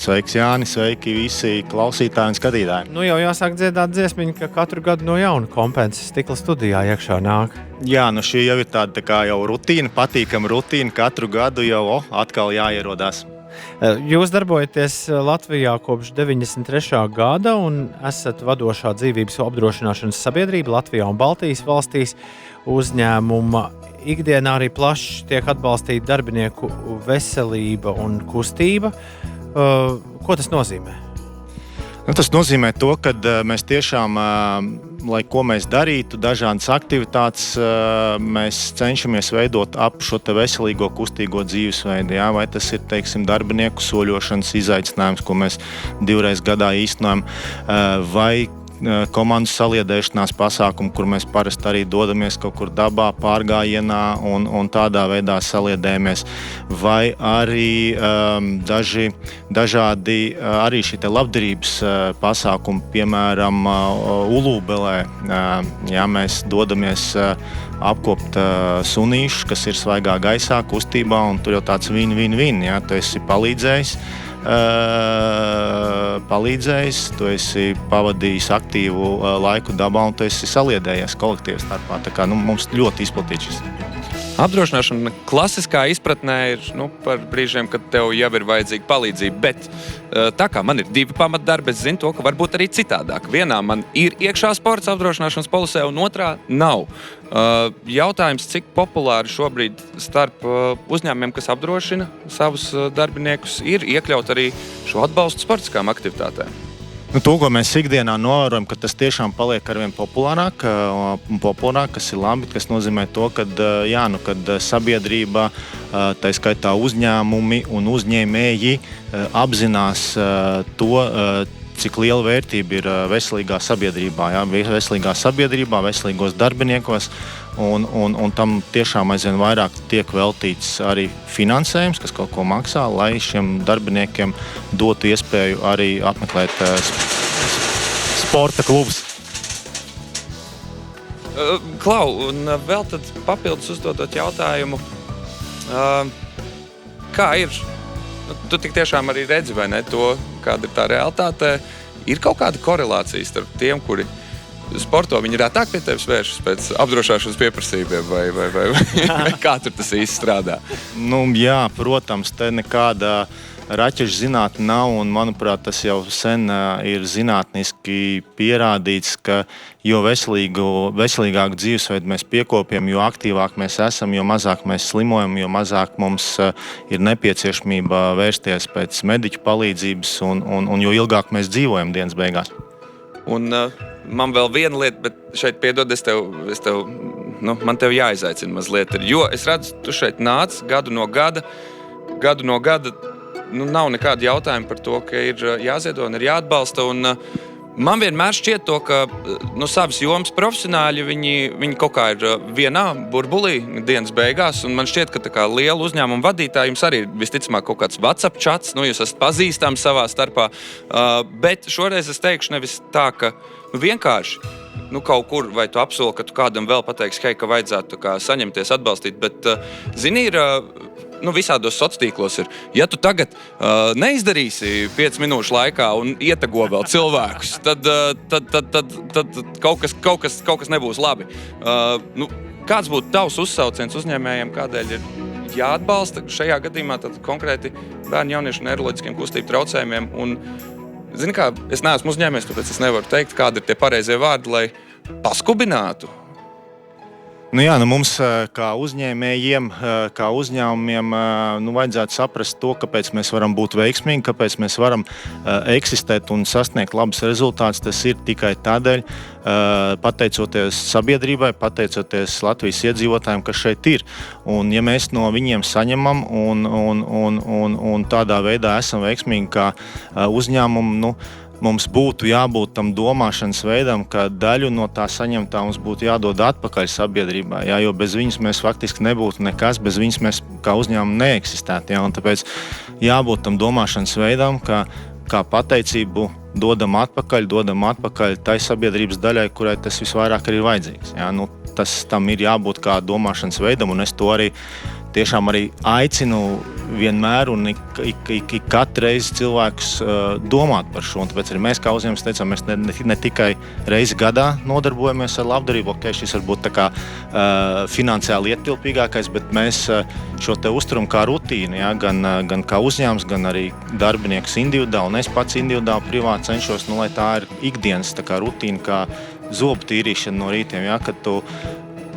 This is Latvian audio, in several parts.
Sveiks, Jāni, sveiki visi klausītāji un skatītāji. Nu jau jāsāk dziedāt dziesmiņu, ka katru gadu no jauna Kompenses stikla studijā iekšā nāk. Jā, nu šī jau ir tāda tā kā jau rutīna, patīkama rutīna. Katru gadu jau atkal jāierodās. Jūs darbojaties Latvijā kopš 93. gada un esat vadošā dzīvības apdrošināšanas sabiedrība Latvijā un Baltijas valstīs. Uzņēmuma ikdienā arī plaši tiek atbalstīta darbinieku veselība un kustība. Ko tas nozīmē? Tas nozīmē to, ka mēs tiešām, lai ko mēs darītu, dažādas aktivitātes, mēs cenšamies veidot ap šo te veselīgo, kustīgo dzīvesveidu. Jā? Vai tas ir, teiksim, darbinieku soļošanas izaicinājums, ko mēs 2 reizes gadā īstenojam, vai komandu saliedēšanās pasākumu, kur mēs parasti arī dodamies kaut kur dabā, pārgājienā un tādā veidā saliedējamies. Vai arī dažādi arī šī te labdarības pasākumi, piemēram, Ulūbelē. Jā, mēs dodamies apkopt sunīšus, kas ir svaigā gaisā, kustībā, un tur jau tāds win-win-win. Jā, tu esi palīdzējis, tu esi pavadījis aktīvu laiku dabā un tu esi saliedējies kolektīvas starpā. Tā kā mums ļoti izplatīts šis. Apdrošināšana klasiskā izpratnē ir par brīžiem, kad tev jau ir vajadzīga palīdzība, bet tā kā man ir 2 pamatdarbi, es zinu to, ka varbūt arī citādāk. Vienā man ir iekšā sports apdrošināšanas polisē un otrā nav. Jautājums, cik populāri šobrīd starp uzņēmumiem, kas apdrošina savus darbiniekus, ir iekļaut arī šo atbalstu sportiskām aktivitātēm? To, ko mēs ikdienā novērojam, ka tas tiešām paliek arvien populārāk, kas ir labi, kas nozīmē to, kad sabiedrība, tā skaitā uzņēmumi un uzņēmēji apzinās to, cik liela vērtība ir veselīgā sabiedrībā, veselīgos darbiniekos, un tam tiešām aizvien vairāk tiek veltīts arī finansējums, kas kaut ko maksā, lai šiem darbiniekiem dotu iespēju arī apmeklēt sporta klubus. Klau, un vēl tad papildus uzdodot jautājumu, kā ir? Tu tik tiešām arī redzi, vai ne, to, kāda ir tā realitāte. Ir kaut kāda korelācija starp tiem, kuri sporto, viņi retāk pie tevis vēršas pēc apdrošināšanas pieprasījumiem, vai kā tur tas īsti strādā? Jā, protams, te nekāda raķešu zinātne nav, un, manuprāt, tas jau sen ir zinātniski pierādīts, ka jo veselīgāku dzīvesveidu mēs piekopjam, jo aktīvāk mēs esam, jo mazāk mēs slimojam, jo mazāk mums ir nepieciešamība vērsties pēc mediķu palīdzības, un jo ilgāk mēs dzīvojam dienas beigās. Un man vēl viena lieta, bet šeit piedod, man tev jāizaicina mazliet, jo es redzu, tu šeit nāc gadu no gada, nav nekāda jautājuma par to, ka ir jāziedo un ir jāatbalsta. Un man vienmēr šķiet to, ka savas jomas profesionāļi, viņi kaut kā ir vienā burbulī dienas beigās. Un man šķiet, ka tā kā liela uzņēmuma vadītāja jums arī ir visticamāk kaut kāds WhatsApp chats, jūs esat pazīstami savā starpā. Bet šoreiz es teikšu nevis tā, ka vienkārši kaut kur, vai tu apsoli, ka tu kādam vēl pateiksi, hei, ka vajadzētu saņemties, atbalstīt, bet zini, ir visādos sociālos tīklos ir. Ja tu tagad neizdarīsi 5 minūšu laikā un ietago vēl cilvēkus, tad kaut kas nebūs labi. Kāds būtu tavs uzsauciens uzņēmējiem, kādēļ ir jāatbalsta šajā gadījumā konkrēti bērnu, jauniešu neiroloģiskiem kustību traucējumiem? Un, zini kā, es neesmu uzņēmējs, tāpēc es nevaru teikt, kādi ir tie pareizie vārdi, lai paskubinātu. Mums kā uzņēmējiem, kā uzņēmumiem, vajadzētu saprast to, kāpēc mēs varam būt veiksmīgi, kāpēc mēs varam eksistēt un sasniegt labus rezultātus. Tas ir tikai tādēļ, pateicoties sabiedrībai, pateicoties Latvijas iedzīvotājiem, kas šeit ir. Un ja mēs no viņiem saņemam un tādā veidā esam veiksmīgi kā uzņēmumi, mums būtu jābūt tam domāšanas veidam, ka daļu no tā saņemtā mums būtu jādod atpakaļ sabiedrībā, jo bez viņas mēs faktiski nebūtu nekas, bez viņas mēs kā uzņēmumi neeksistētu. Un tāpēc jābūt tam domāšanas veidam, kā pateicību dodam atpakaļ tai sabiedrības daļai, kurai tas visvairāk arī ir vajadzīgs. Tas tam ir jābūt kā domāšanas veidam, un es to arī tiešām arī aicinu vienmēr un ik katru reizi cilvēkus domāt par šo. Un tāpēc arī mēs kā uzņēmums teicām, mēs ne tikai reizi gadā nodarbojamies ar labdarību, šis varbūt tā kā finansiāli ietilpīgākais, bet mēs šo te uzturam kā rutīnu, ja, gan kā uzņēmums, gan arī darbinieks individuāli, un es pats individuāli privāti cenšos, lai tā ir ikdienas tā kā rutīna, kā zobu tīrīšana no rītiem, ja, kad tu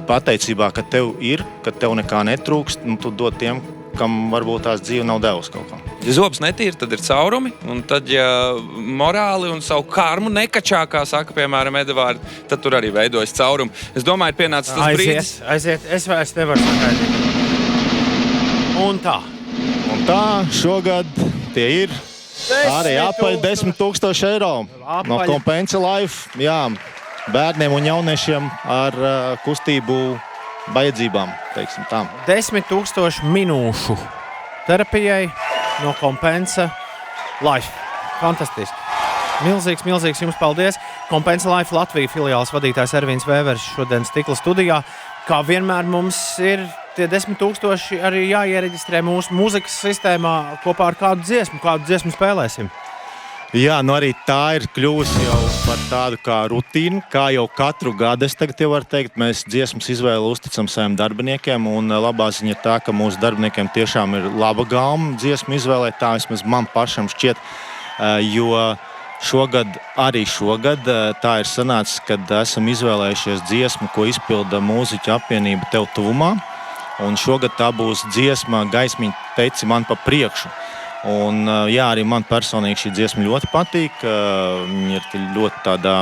pateicībā, ka tev ir, ka tev nekā netrūkst, tu dod tiem, kam varbūt tās dzīve nav devusi kaut kā. Ja zobs netīri, tad ir caurumi, un tad, ja morāli un savu karmu nekačā, kā saka, piemēram, Edvārdi, tad tur arī veidojas caurumi. Es domāju, ir pienācis tas brīdis. Aiziet, es vairs nevaru sagaidīt. Un tā, šogad tie ir arī apaļ 10,000 eiro no Compensa Life, jā, bērniem un jauniešiem ar kustību vajadzībām, teiksim tā. 10,000 minūšu terapijai no Compensa Life. Fantastiski. Milzīgs jums paldies. Compensa Life Latvija filiāles vadītājs Ervīns Vēvers šodien Stikla studijā. Kā vienmēr mums ir tie 10,000 arī jāiereģistrē mūsu mūzikas sistēmā kopā ar kādu dziesmu spēlēsim. Jā, arī tā ir kļuvusi jau par tādu kā rutīnu, kā jau katru gadu, es tagad jau varu teikt, mēs dziesmas izvēli uzticam saviem darbiniekiem, un labā ziņa ir tā, ka mūsu darbiniekiem tiešām ir laba gauma dziesmu izvēlēt, tā vismaz man pašam šķiet, jo šogad tā ir sanācis, kad esam izvēlējušies dziesmu, ko izpilda mūziķu apvienība Tev tuvumā, un šogad tā būs dziesma Gaismiņ teici man pa priekšu. Un, jā, arī man personīgi šī dziesma ļoti patīk. Viņa ir ļoti tāda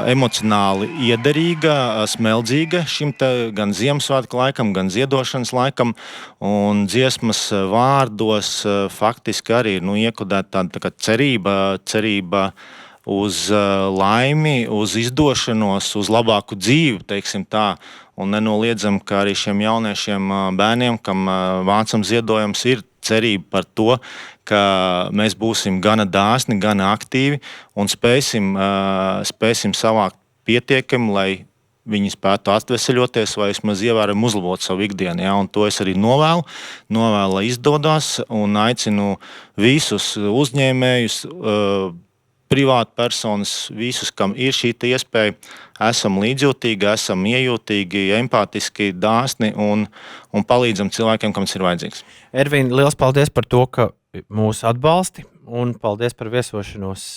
emocionāli iederīga, smeldzīga šim te gan Ziemassvētku laikam, gan ziedošanas laikam. Un dziesmas vārdos faktiski arī ir iekodēta tāda tā kā cerība uz laimi, uz izdošanos, uz labāku dzīvi, teiksim tā. Un nenoliedzam, ka arī šiem jauniešiem bērniem, kam vācam ziedojums, ir cerība par to, ka mēs būsim gana dāsni, gana aktīvi un spēsim savākt pietiekami, lai viņi spētu atveseļoties vai vismaz ievērojami uzlabot savu ikdienu. Ja? Un to es arī novēlu, lai izdodas, un aicinu visus uzņēmējus, privātpersonas, visus, kam ir šī iespēja, esam līdzjūtīgi, esam iejūtīgi, empātiski, dāsni un palīdzam cilvēkiem, kam tas ir vajadzīgs. Ervīn, liels paldies par to, ka mūs atbalsti, un paldies par viesošanos.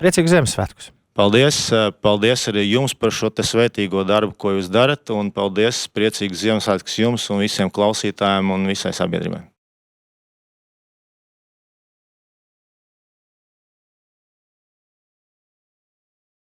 Priecīgus Ziemassvētkus! Paldies arī jums par šo te svētīgo darbu, ko jūs darat, un paldies, priecīgus Ziemassvētkus jums un visiem klausītājiem un visai sabiedrībai.